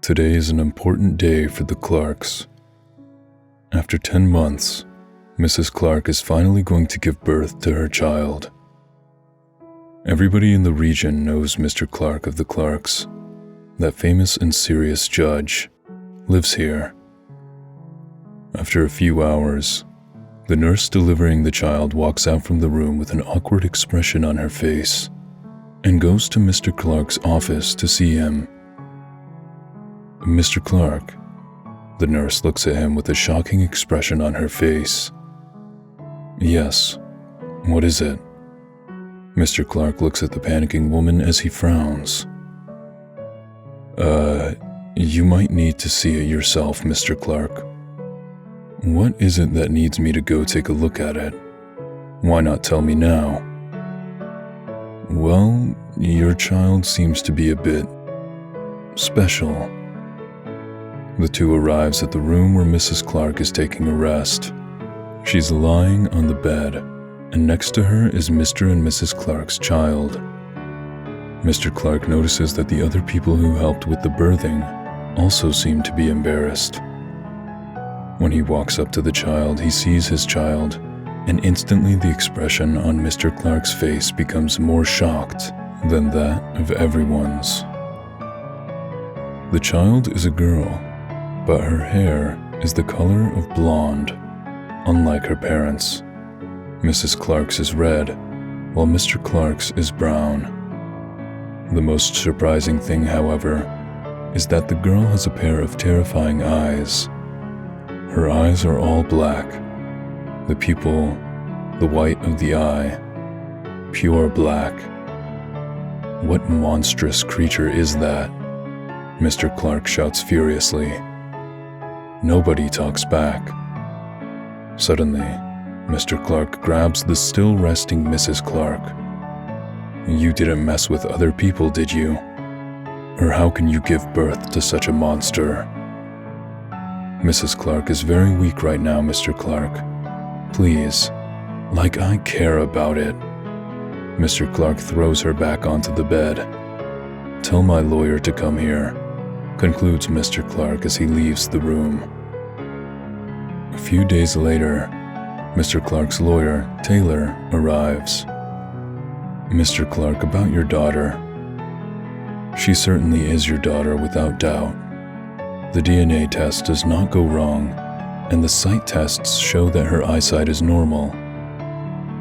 Today is an important day for the Clarks. After 10 months, Mrs. Clark is finally going to give birth to her child. Everybody in the region knows Mr. Clark of the Clarks. That famous and serious judge lives here. After a few hours, the nurse delivering the child walks out from the room with an awkward expression on her face and goes to Mr. Clark's office to see him. Mr. Clark, the nurse looks at him with a shocking expression on her face. Yes, what is it? Mr. Clark looks at the panicking woman as he frowns. You might need to see it yourself, Mr. Clark. What is it that needs me to go take a look at it? Why not tell me now? Well, your child seems to be a bit special. The two arrives at the room where Mrs. Clark is taking a rest. She's lying on the bed, and next to her is Mr. and Mrs. Clark's child. Mr. Clark notices that the other people who helped with the birthing also seem to be embarrassed. When he walks up to the child, he sees his child, and instantly the expression on Mr. Clark's face becomes more shocked than that of everyone's. The child is a girl, but her hair is the color of blonde, unlike her parents. Mrs. Clark's is red, while Mr. Clark's is brown. The most surprising thing, however, is that the girl has a pair of terrifying eyes. Her eyes are all black, the pupil, the white of the eye, pure black. What monstrous creature is that? Mr. Clark shouts furiously. Nobody talks back. Suddenly, Mr. Clark grabs the still resting Mrs. Clark. You didn't mess with other people, did you? Or how can you give birth to such a monster? Mrs. Clark is very weak right now, Mr. Clark. Please, like I care about it. Mr. Clark throws her back onto the bed. Tell my lawyer to come here, concludes Mr. Clark as he leaves the room. A few days later, Mr. Clark's lawyer, Taylor, arrives. Mr. Clark, about your daughter. She certainly is your daughter without doubt. The DNA test does not go wrong, and the sight tests show that her eyesight is normal.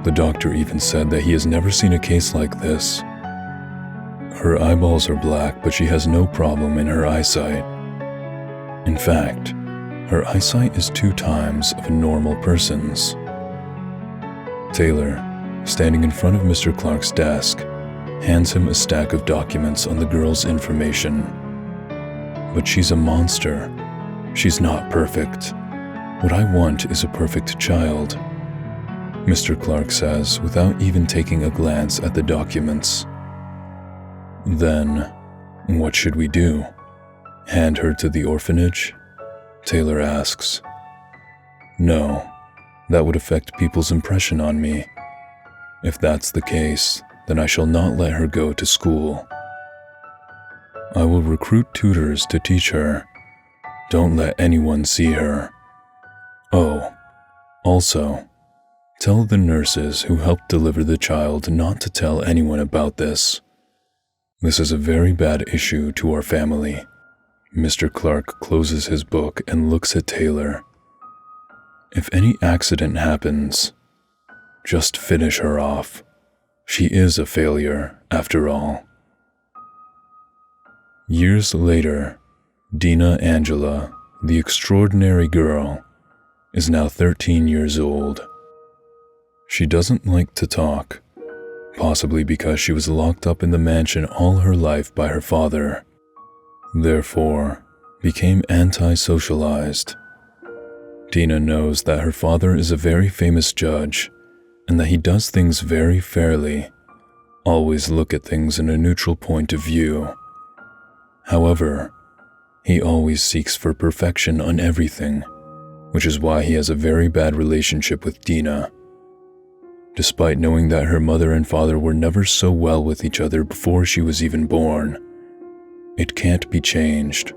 The doctor even said that he has never seen a case like this. Her eyeballs are black, but she has no problem in her eyesight. In fact, her eyesight is 2 times of a normal person's. Taylor, standing in front of Mr. Clark's desk, hands him a stack of documents on the girl's information. But she's a monster. She's not perfect. What I want is a perfect child, Mr. Clark says without even taking a glance at the documents. Then, what should we do? Hand her to the orphanage? Taylor asks. No, that would affect people's impression on me. If that's the case, then I shall not let her go to school. I will recruit tutors to teach her. Don't let anyone see her. Oh, also, tell the nurses who helped deliver the child not to tell anyone about this. This is a very bad issue to our family. Mr. Clark closes his book and looks at Taylor. If any accident happens, just finish her off. She is a failure, after all. Years later, Dina Angela, the extraordinary girl, is now 13 years old. She doesn't like to talk, possibly because she was locked up in the mansion all her life by her father, therefore became anti-socialized. Dina knows that her father is a very famous judge and that he does things very fairly, always look at things in a neutral point of view. However, he always seeks for perfection on everything, which is why he has a very bad relationship with Dina. Despite knowing that her mother and father were never so well with each other before she was even born, it can't be changed.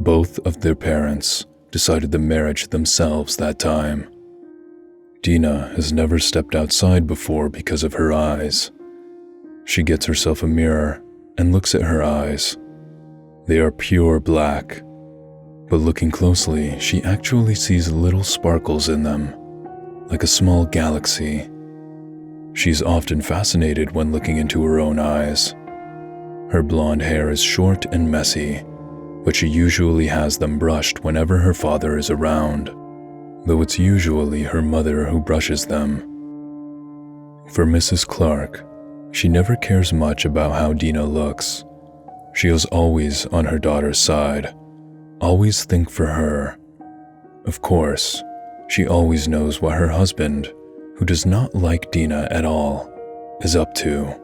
Both of their parents decided the marriage themselves that time. Dina has never stepped outside before because of her eyes. She gets herself a mirror and looks at her eyes. They are pure black, but looking closely, she actually sees little sparkles in them, like a small galaxy. She's often fascinated when looking into her own eyes. Her blonde hair is short and messy, but she usually has them brushed whenever her father is around, though it's usually her mother who brushes them. For Mrs. Clark, she never cares much about how Dina looks. She is always on her daughter's side, always think for her. Of course, she always knows what her husband, who does not like Dina at all, is up to.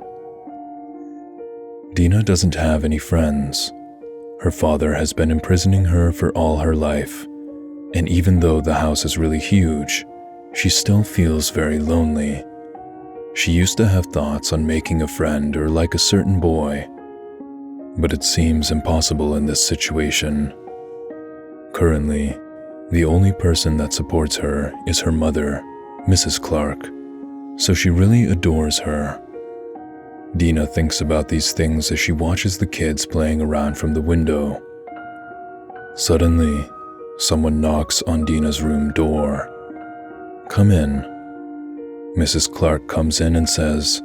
Dina doesn't have any friends. Her father has been imprisoning her for all her life, and even though the house is really huge, she still feels very lonely. She used to have thoughts on making a friend or like a certain boy, but it seems impossible in this situation. Currently, the only person that supports her is her mother, Mrs. Clark, so she really adores her. Dina thinks about these things as she watches the kids playing around from the window. Suddenly, someone knocks on Dina's room door. "Come in." Mrs. Clark comes in and says,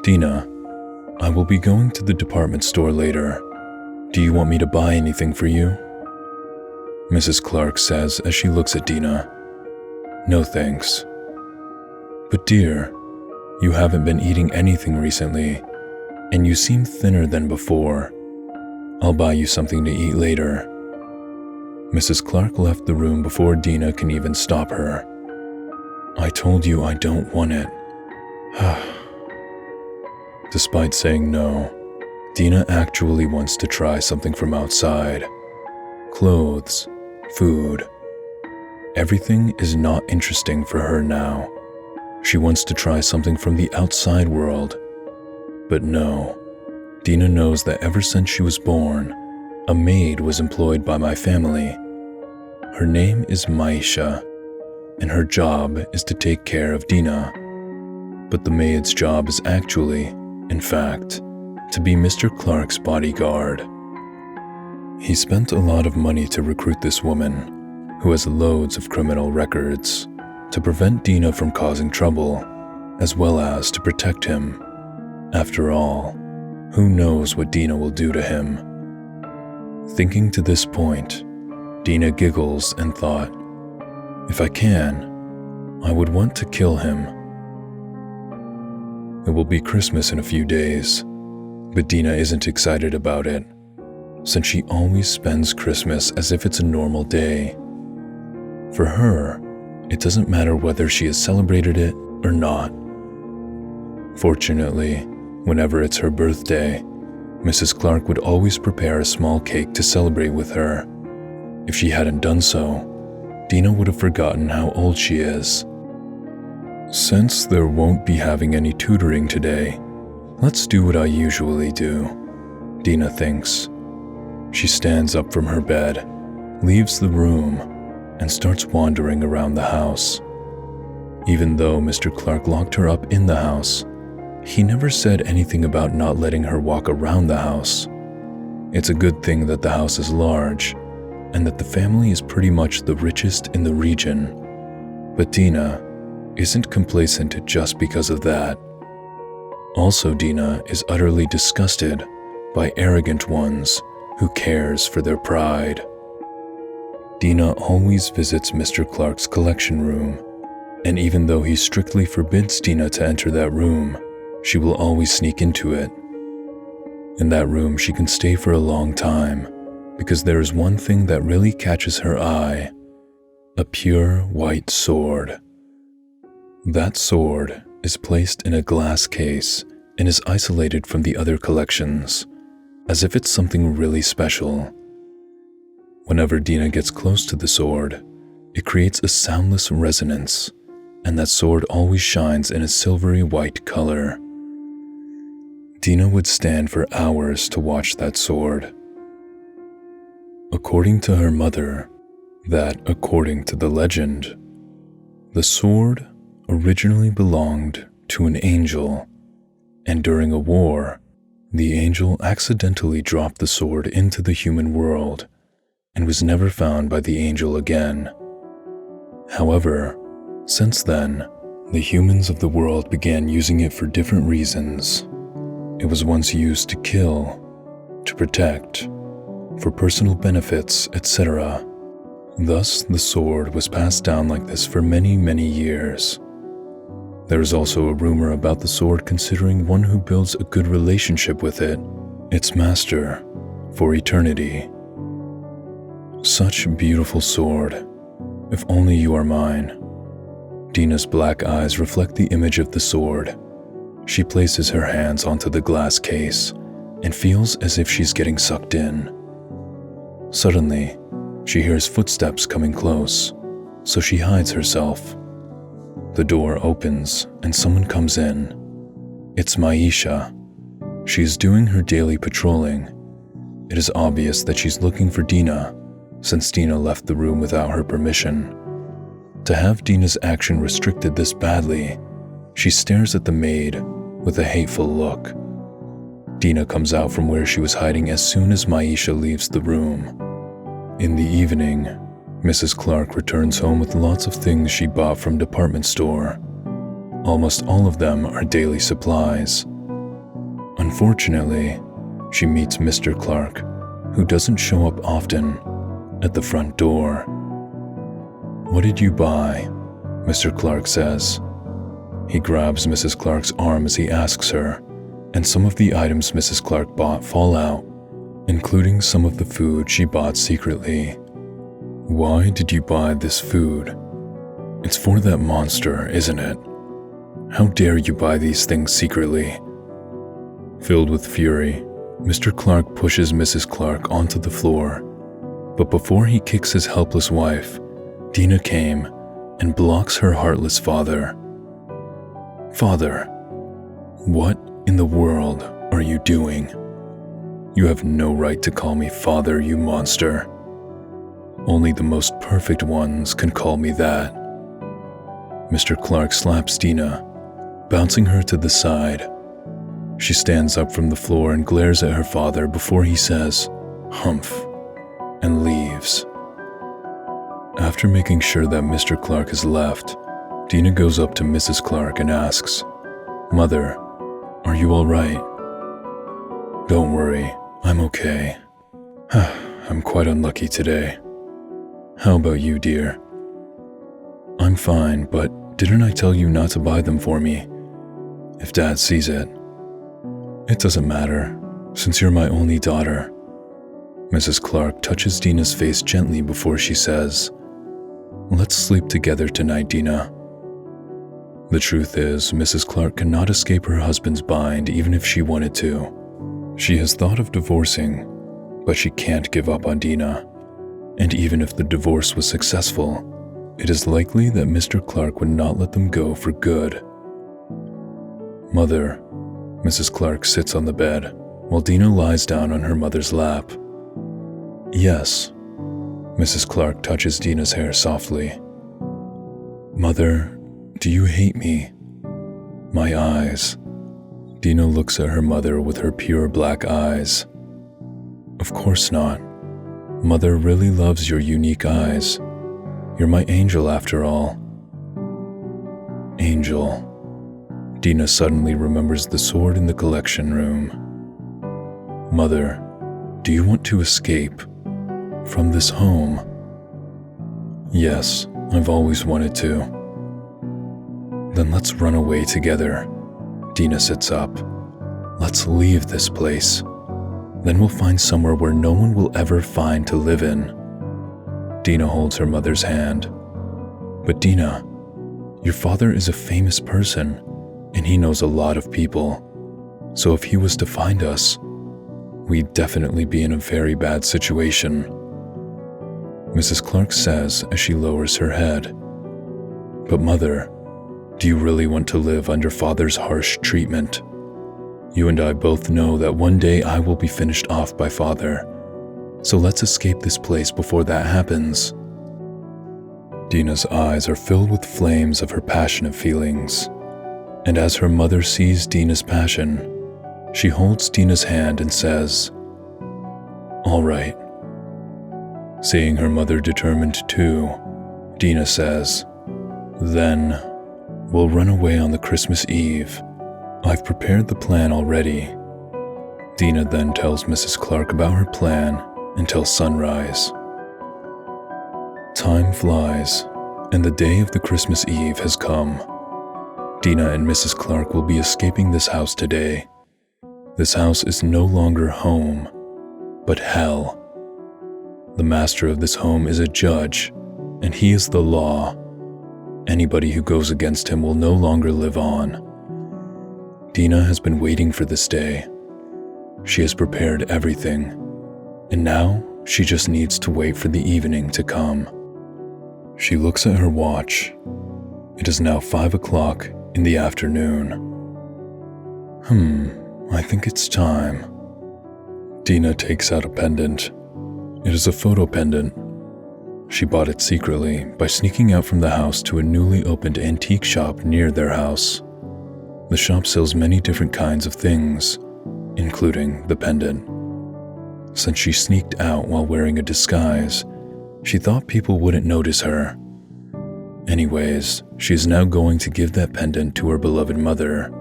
"Dina, I will be going to the department store later. Do you want me to buy anything for you?" Mrs. Clark says as she looks at Dina, "No thanks." "But dear, you haven't been eating anything recently, and you seem thinner than before. I'll buy you something to eat later." Mrs. Clark left the room before Dina can even stop her. "I told you I don't want it." Despite saying no, Dina actually wants to try something from outside. Clothes, food. Everything is not interesting for her now. She wants to try something from the outside world. But no, Dina knows that ever since she was born, a maid was employed by my family. Her name is Maisha, and her job is to take care of Dina. But the maid's job is actually, in fact, to be Mr. Clark's bodyguard. He spent a lot of money to recruit this woman, who has loads of criminal records, to prevent Dina from causing trouble, as well as to protect him. After all, who knows what Dina will do to him? Thinking to this point, Dina giggles and thought, if I can, I would want to kill him. It will be Christmas in a few days, but Dina isn't excited about it, since she always spends Christmas as if it's a normal day. For her, it doesn't matter whether she has celebrated it or not. Fortunately, whenever it's her birthday, Mrs. Clark would always prepare a small cake to celebrate with her. If she hadn't done so, Dina would have forgotten how old she is. Since there won't be having any tutoring today, let's do what I usually do, Dina thinks. She stands up from her bed, leaves the room, and starts wandering around the house. Even though Mr. Clark locked her up in the house, he never said anything about not letting her walk around the house. It's a good thing that the house is large, and that the family is pretty much the richest in the region. But Dina isn't complacent just because of that. Also, Dina is utterly disgusted by arrogant ones who cares for their pride. Dina always visits Mr. Clark's collection room, and even though he strictly forbids Dina to enter that room, she will always sneak into it. In that room, she can stay for a long time, because there is one thing that really catches her eye: a pure white sword. That sword is placed in a glass case and is isolated from the other collections, as if it's something really special. Whenever Dina gets close to the sword, it creates a soundless resonance, and that sword always shines in a silvery white color. Dina would stand for hours to watch that sword. according to her mother, that according to the legend, the sword originally belonged to an angel, and during a war, the angel accidentally dropped the sword into the human world and was never found by the angel again. However, since then, the humans of the world began using it for different reasons. It was once used to kill, to protect, for personal benefits, etc. Thus, the sword was passed down like this for many, many years. There is also a rumor about the sword considering one who builds a good relationship with it, its master, for eternity. Such a beautiful sword. If only you are mine. Dina's black eyes reflect the image of the sword. She places her hands onto the glass case and feels as if she's getting sucked in. Suddenly, she hears footsteps coming close, so she hides herself. The door opens and someone comes in. It's Maisha. She's doing her daily patrolling. It is obvious that she's looking for Dina, since Dina left the room without her permission. To have Dina's action restricted this badly, she stares at the maid with a hateful look. Dina comes out from where she was hiding as soon as Maisha leaves the room. In the evening, Mrs. Clark returns home with lots of things she bought from department store. Almost all of them are daily supplies. Unfortunately, she meets Mr. Clark, who doesn't show up often, at the front door. "What did you buy?" Mr. Clark says. He grabs Mrs. Clark's arm as he asks her, and some of the items Mrs. Clark bought fall out, including some of the food she bought secretly. "Why did you buy this food? It's for that monster, isn't it? How dare you buy these things secretly?" Filled with fury, Mr. Clark pushes Mrs. Clark onto the floor, but before he kicks his helpless wife, Dina came and blocks her heartless father. "Father, what in the world are you doing? You have no right to call me father, you monster. Only the most perfect ones can call me that." Mr. Clark slaps Dina, bouncing her to the side. She stands up from the floor and glares at her father before he says, "Humph," and leaves. After making sure that Mr. Clark has left, Dina goes up to Mrs. Clark and asks, "Mother, are you all right?" "Don't worry, I'm okay. I'm quite unlucky today. How about you, dear?" "I'm fine, but didn't I tell you not to buy them for me? If Dad sees it." "It doesn't matter, since you're my only daughter." Mrs. Clark touches Dina's face gently before she says, "Let's sleep together tonight, Dina." The truth is, Mrs. Clark cannot escape her husband's bind even if she wanted to. She has thought of divorcing, but she can't give up on Dina. And even if the divorce was successful, it is likely that Mr. Clark would not let them go for good. "Mother," Mrs. Clark sits on the bed, while Dina lies down on her mother's lap. "Yes." Mrs. Clark touches Dina's hair softly. "Mother, do you hate me?" "My eyes." Dina looks at her mother with her pure black eyes. "Of course not. Mother really loves your unique eyes. You're my angel after all." Angel. Dina suddenly remembers the sword in the collection room. "Mother, do you want to escape from this home?" "Yes, I've always wanted to." "Then let's run away together." Dina sits up. "Let's leave this place. Then we'll find somewhere where no one will ever find to live in." Dina holds her mother's hand. "But Dina, your father is a famous person, and he knows a lot of people. So if he was to find us, we'd definitely be in a very bad situation." Mrs. Clark says as she lowers her head. "But Mother, do you really want to live under Father's harsh treatment? You and I both know that one day I will be finished off by Father, so let's escape this place before that happens." Dina's eyes are filled with flames of her passionate feelings, and as her mother sees Dina's passion, she holds Dina's hand and says, "All right." Seeing her mother determined too, Dina says, "Then we'll run away on the Christmas Eve. I've prepared the plan already." Dina then tells Mrs. Clark about her plan until sunrise. Time flies, and the day of the Christmas Eve has come. Dina and Mrs. Clark will be escaping this house today. This house is no longer home, but hell. The master of this home is a judge, and he is the law. Anybody who goes against him will no longer live on. Dina has been waiting for this day. She has prepared everything, and now she just needs to wait for the evening to come. She looks at her watch. It is now 5 o'clock in the afternoon. I think it's time. Dina takes out a pendant. It is a photo pendant. She bought it secretly by sneaking out from the house to a newly opened antique shop near their house. The shop sells many different kinds of things, including the pendant. Since she sneaked out while wearing a disguise, she thought people wouldn't notice her. Anyways, she is now going to give that pendant to her beloved mother.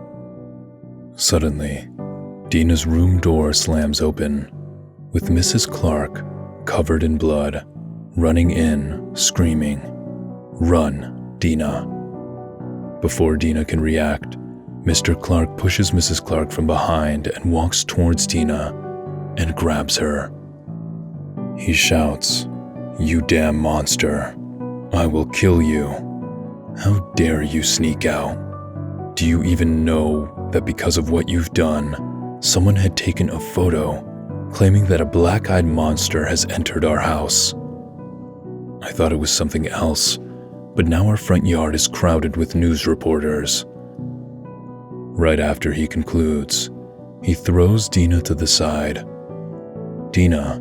Suddenly, Dina's room door slams open, with Mrs. Clark, covered in blood, running in, screaming, "Run, Dina." Before Dina can react, Mr. Clark pushes Mrs. Clark from behind and walks towards Dina and grabs her. He shouts, "You damn monster. I will kill you. How dare you sneak out? Do you even know that because of what you've done, someone had taken a photo claiming that a black-eyed monster has entered our house? I thought it was something else, but now our front yard is crowded with news reporters." Right after he concludes, he throws Dina to the side. Dina,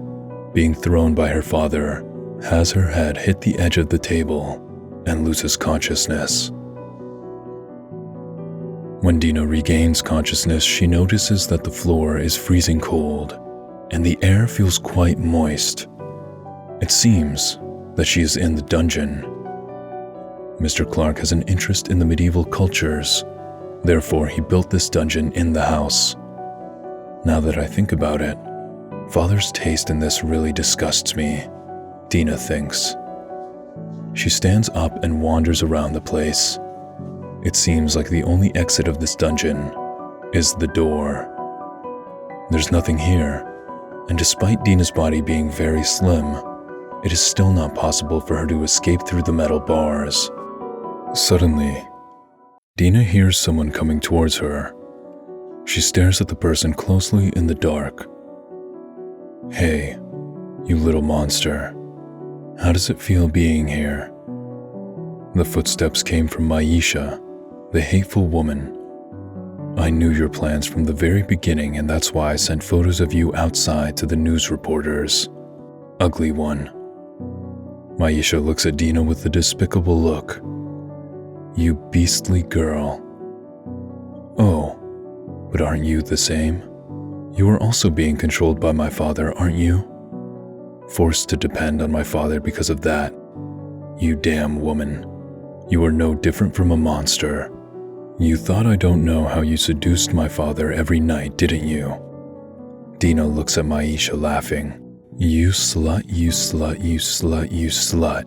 being thrown by her father, has her head hit the edge of the table and loses consciousness. When Dina regains consciousness, she notices that the floor is freezing cold and the air feels quite moist. It seems that she is in the dungeon. Mr. Clark has an interest in the medieval cultures, therefore he built this dungeon in the house. Now that I think about it, Father's taste in this really disgusts me, Dina thinks. She stands up and wanders around the place. It seems like the only exit of this dungeon is the door. There's nothing here, and despite Dina's body being very slim, it is still not possible for her to escape through the metal bars. Suddenly, Dina hears someone coming towards her. She stares at the person closely in the dark. "Hey, you little monster. How does it feel being here?" The footsteps came from Maisha, the hateful woman. "I knew your plans from the very beginning, and that's why I sent photos of you outside to the news reporters. Ugly one." Maisha looks at Dina with a despicable look. "You beastly girl." "Oh, but aren't you the same? You are also being controlled by my father, aren't you? Forced to depend on my father because of that. You damn woman. You are no different from a monster. You thought I don't know how you seduced my father every night, didn't you?" Dina looks at Maisha laughing. "You slut, you slut, you slut, you slut."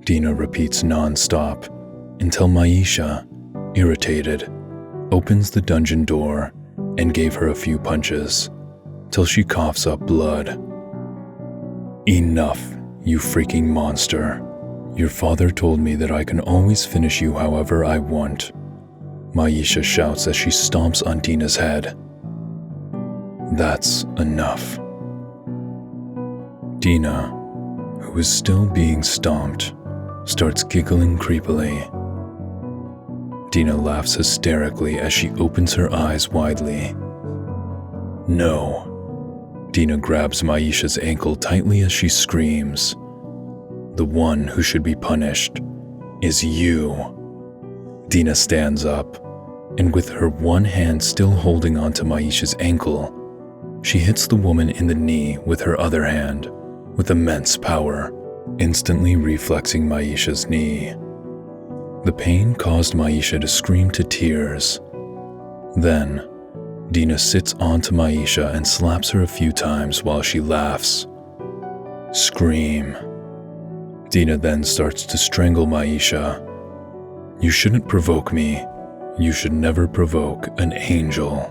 Dina repeats non-stop until Maisha, irritated, opens the dungeon door and gave her a few punches, till she coughs up blood. "Enough, you freaking monster. Your father told me that I can always finish you however I want." Maisha shouts as she stomps on Dina's head. "That's enough." Dina, who is still being stomped, starts giggling creepily. Dina laughs hysterically as she opens her eyes widely. "No, Dina grabs Maisha's ankle tightly as she screams. The one who should be punished is you. Dina stands up, and with her one hand still holding onto Maisha's ankle, she hits the woman in the knee with her other hand with immense power, instantly reflexing Maisha's knee. The pain caused Maisha to scream to tears. Then, Dina sits onto Maisha and slaps her a few times while she laughs. Scream. Dina then starts to strangle Maisha. You shouldn't provoke me. You should never provoke an angel.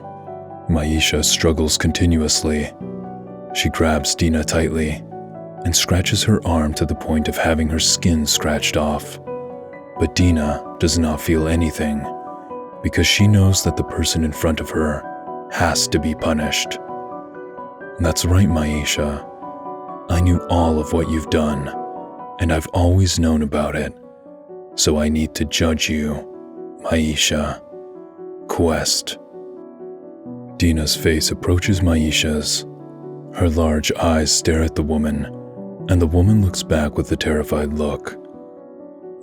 Maisha struggles continuously. She grabs Dina tightly and scratches her arm to the point of having her skin scratched off. But Dina does not feel anything because she knows that the person in front of her has to be punished. That's right, Maisha. I knew all of what you've done, and I've always known about it. So I need to judge you, Maisha. Quest. Dina's face approaches Maisha's. Her large eyes stare at the woman, and the woman looks back with a terrified look.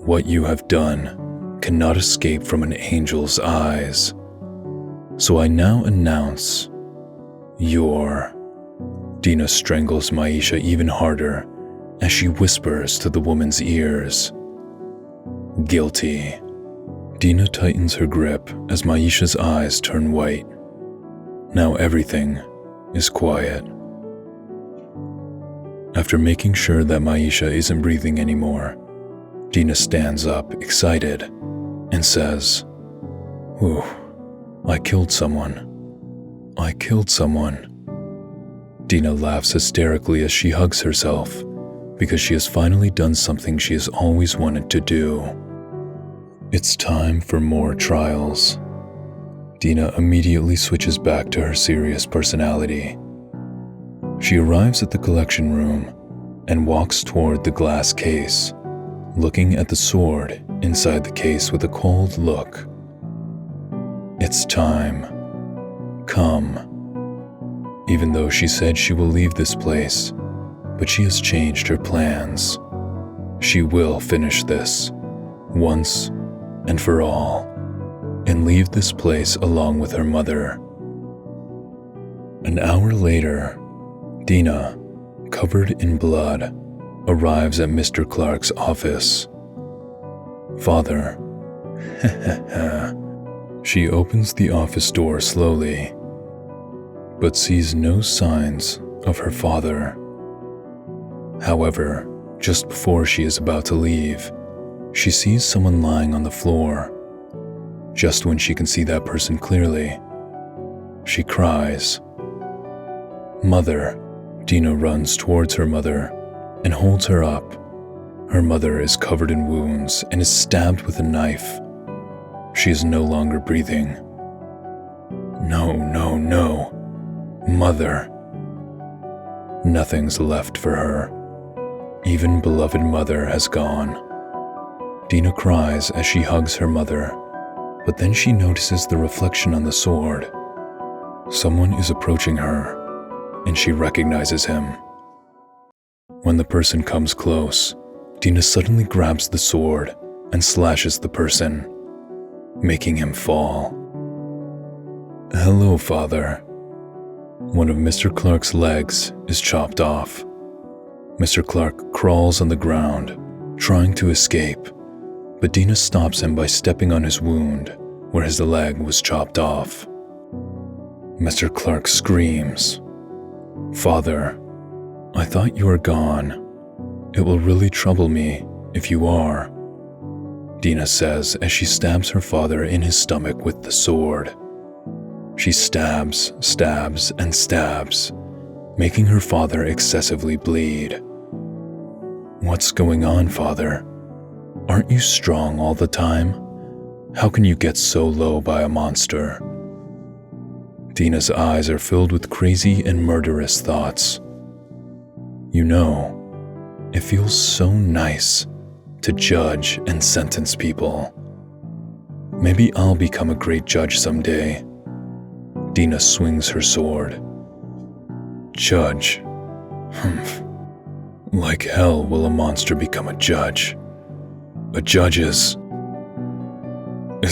What you have done cannot escape from an angel's eyes. So I now announce your. Dina strangles Maisha even harder as she whispers to the woman's ears. Guilty. Dina tightens her grip as Maisha's eyes turn white. Now everything is quiet. After making sure that Maisha isn't breathing anymore, Dina stands up, excited, and says, Ooh, I killed someone. I killed someone. Dina laughs hysterically as she hugs herself because she has finally done something she has always wanted to do. It's time for more trials. Dina immediately switches back to her serious personality. She arrives at the collection room and walks toward the glass case, looking at the sword inside the case with a cold look. It's time. Come. Even though she said she will leave this place, but she has changed her plans. She will finish this, once and for all, and leave this place along with her mother. An hour later, Dina, covered in blood, arrives at Mr. Clark's office. Father. She opens the office door slowly, but sees no signs of her father. However, just before she is about to leave, she sees someone lying on the floor. Just when she can see that person clearly, she cries. Mother. Dina runs towards her mother and holds her up. Her mother is covered in wounds and is stabbed with a knife. She is no longer breathing. No, no, no. Mother. Nothing's left for her. Even beloved mother has gone. Dina cries as she hugs her mother, but then she notices the reflection on the sword. Someone is approaching her, and she recognizes him. When the person comes close, Dina suddenly grabs the sword and slashes the person, making him fall. Hello, Father. One of Mr. Clark's legs is chopped off. Mr. Clark crawls on the ground, trying to escape, but Dina stops him by stepping on his wound where his leg was chopped off. Mr. Clark screams, Father, I thought you were gone. It will really trouble me if you are, Dina says as she stabs her father in his stomach with the sword. She stabs, stabs, and stabs, making her father excessively bleed. What's going on, Father? Aren't you strong all the time? How can you get so low by a monster? Dina's eyes are filled with crazy and murderous thoughts. You know, it feels so nice to judge and sentence people. Maybe I'll become a great judge someday. Dina swings her sword. judge. Like hell will a monster become a judge. A judge is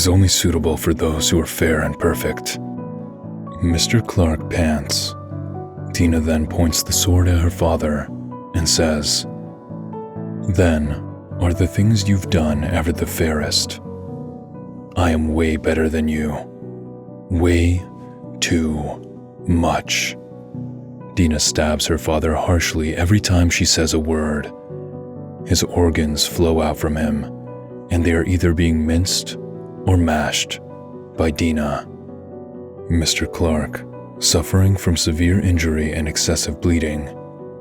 only suitable for those who are fair and perfect. Mr. Clark pants. Dina then points the sword at her father and says, "Then are the things you've done ever the fairest? I am way better than you. Way too much." Dina stabs her father harshly every time she says a word. His organs flow out from him, and they are either being minced or mashed by Dina. Mr. Clark, suffering from severe injury and excessive bleeding,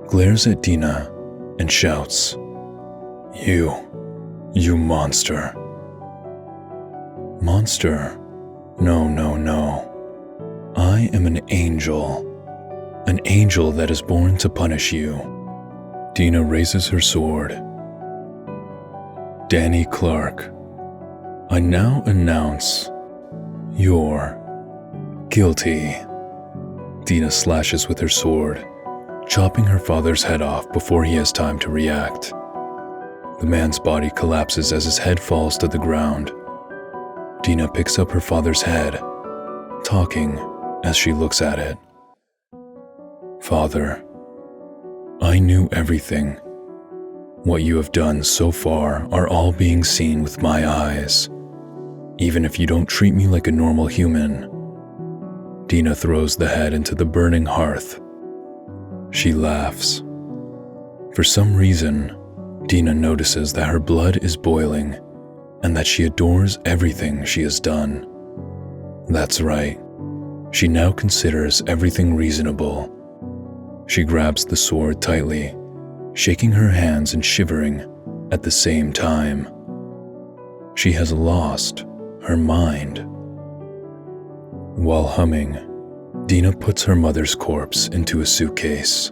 glares at Dina and shouts, You monster." Monster? No, no, no. I am an angel that is born to punish you. Dina raises her sword. Danny Clark, I now announce you're guilty. Dina slashes with her sword, chopping her father's head off before he has time to react. The man's body collapses as his head falls to the ground. Dina picks up her father's head, talking as she looks at it. "Father, I knew everything. What you have done so far are all being seen with my eyes, even if you don't treat me like a normal human." Dina throws the head into the burning hearth. She laughs. For some reason, Dina notices that her blood is boiling and that she adores everything she has done. That's right. She now considers everything reasonable. She grabs the sword tightly, shaking her hands and shivering at the same time. She has lost her mind. While humming, Dina puts her mother's corpse into a suitcase.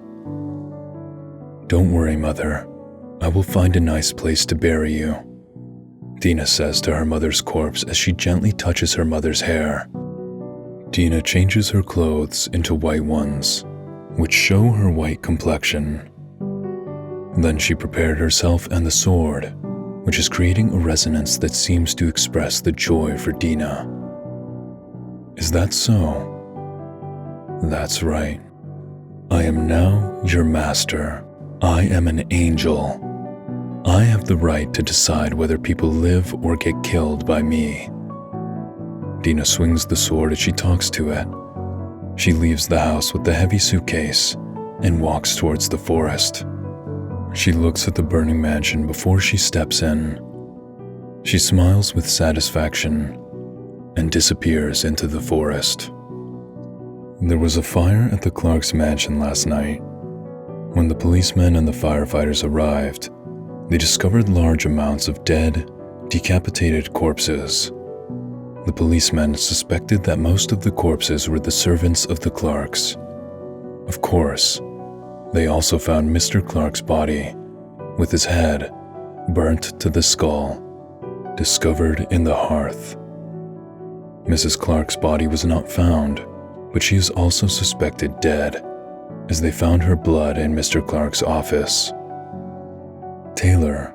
"Don't worry, Mother. I will find a nice place to bury you," Dina says to her mother's corpse as she gently touches her mother's hair. Dina changes her clothes into white ones, which show her white complexion. Then she prepared herself and the sword, which is creating a resonance that seems to express the joy for Dina. Is that so? That's right. I am now your master. I am an angel. I have the right to decide whether people live or get killed by me. Dina swings the sword as she talks to it. She leaves the house with the heavy suitcase and walks towards the forest. She looks at the burning mansion before she steps in. She smiles with satisfaction and disappears into the forest. There was a fire at the Clarks' mansion last night. When the policemen and the firefighters arrived, they discovered large amounts of dead, decapitated corpses. The policemen suspected that most of the corpses were the servants of the Clarks. Of course, they also found Mr. Clark's body, with his head burnt to the skull, discovered in the hearth. Mrs. Clark's body was not found, but she is also suspected dead, as they found her blood in Mr. Clark's office. Taylor,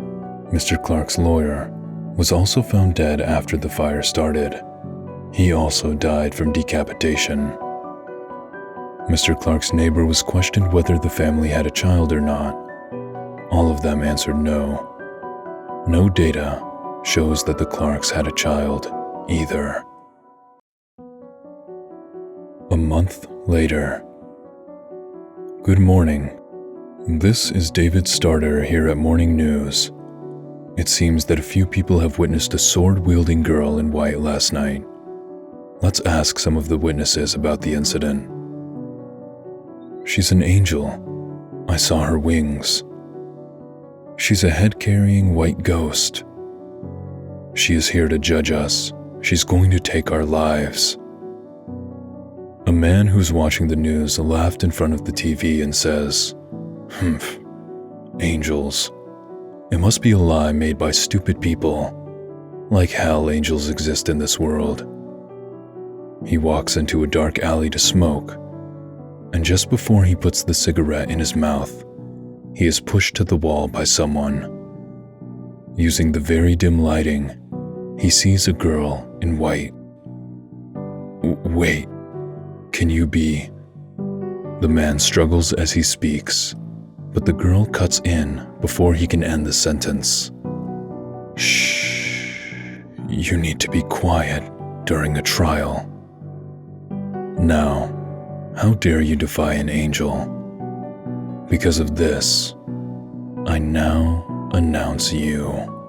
Mr. Clark's lawyer, was also found dead after the fire started. He also died from decapitation. Mr. Clark's neighbor was questioned whether the family had a child or not. All of them answered no. No data shows that the Clarks had a child either. A month later. Good morning. This is David Starter here at Morning News. It seems that a few people have witnessed a sword-wielding girl in white last night. Let's ask some of the witnesses about the incident. She's an angel. I saw her wings. She's a head-carrying white ghost. She is here to judge us. She's going to take our lives. A man who's watching the news laughed in front of the TV and says, Angels. It must be a lie made by stupid people. Like hell, angels exist in this world. He walks into a dark alley to smoke. and just before he puts the cigarette in his mouth, he is pushed to the wall by someone. Using the very dim lighting, he sees a girl in white. Wait, can you be? The man struggles as he speaks, but the girl cuts in before he can end the sentence. Shh, you need to be quiet during a trial. Now, how dare you defy an angel? Because of this, I now announce you.